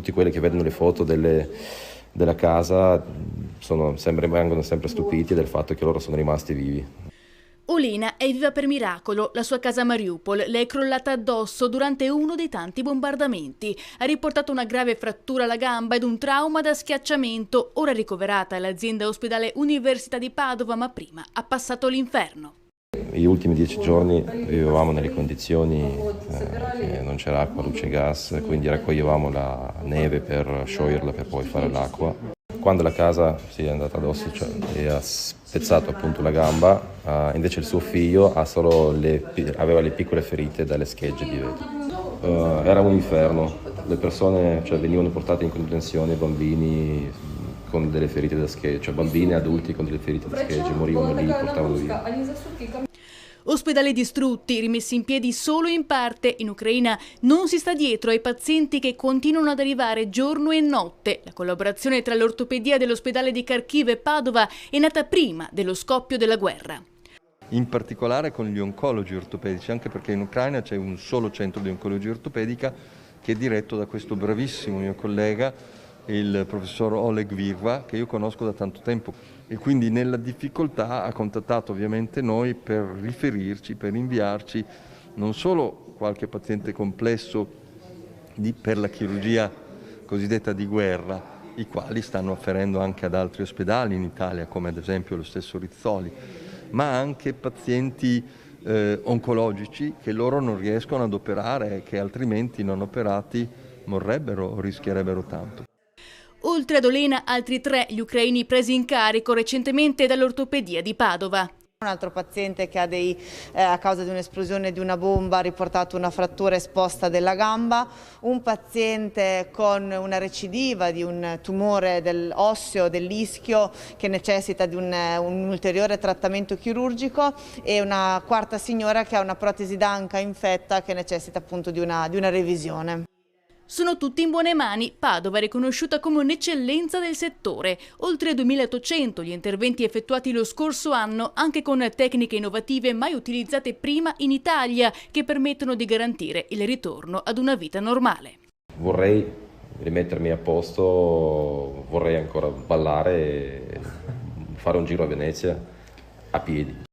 tutti quelli che vedono le foto della casa rimangono sempre stupiti del fatto che loro sono rimasti vivi. Olena è viva per miracolo, la sua casa a Mariupol le è crollata addosso durante uno dei tanti bombardamenti. Ha riportato una grave frattura alla gamba ed un trauma da schiacciamento, ora ricoverata all'azienda ospedale Università di Padova, ma prima ha passato l'inferno. Gli ultimi 10 giorni vivevamo nelle condizioni che non c'era acqua, luce e gas, quindi raccoglievamo la neve per scioglierla per poi fare l'acqua. Quando la casa si è andata addosso e ha spezzato appunto la gamba, invece il suo figlio aveva le piccole ferite dalle schegge di vetro. Era un inferno, le persone venivano portate in contenzione, bambini con delle ferite da schegge, bambini e adulti con delle ferite da schegge, morivano lì, portavano via. Ospedali distrutti, rimessi in piedi solo in parte, in Ucraina non si sta dietro ai pazienti che continuano ad arrivare giorno e notte. La collaborazione tra l'ortopedia dell'ospedale di Kharkiv e Padova è nata prima dello scoppio della guerra. In particolare con gli oncologi ortopedici, anche perché in Ucraina c'è un solo centro di oncologia ortopedica che è diretto da questo bravissimo mio collega, il professor Oleg Virva, che io conosco da tanto tempo, e quindi nella difficoltà ha contattato ovviamente noi per riferirci, per inviarci non solo qualche paziente complesso per la chirurgia cosiddetta di guerra, i quali stanno afferendo anche ad altri ospedali in Italia, come ad esempio lo stesso Rizzoli, ma anche pazienti oncologici che loro non riescono ad operare e che altrimenti non operati morrebbero o rischierebbero tanto. Oltre ad Olena, altri 3 gli ucraini presi in carico recentemente dall'ortopedia di Padova. Un altro paziente che ha a causa di un'esplosione di una bomba ha riportato una frattura esposta della gamba, un paziente con una recidiva di un tumore osseo dell'ischio che necessita di un ulteriore trattamento chirurgico e una quarta signora che ha una protesi d'anca infetta che necessita appunto di una revisione. Sono tutti in buone mani. Padova è riconosciuta come un'eccellenza del settore. Oltre 2.800 gli interventi effettuati lo scorso anno, anche con tecniche innovative mai utilizzate prima in Italia, che permettono di garantire il ritorno ad una vita normale. Vorrei rimettermi a posto, vorrei ancora ballare e fare un giro a Venezia a piedi.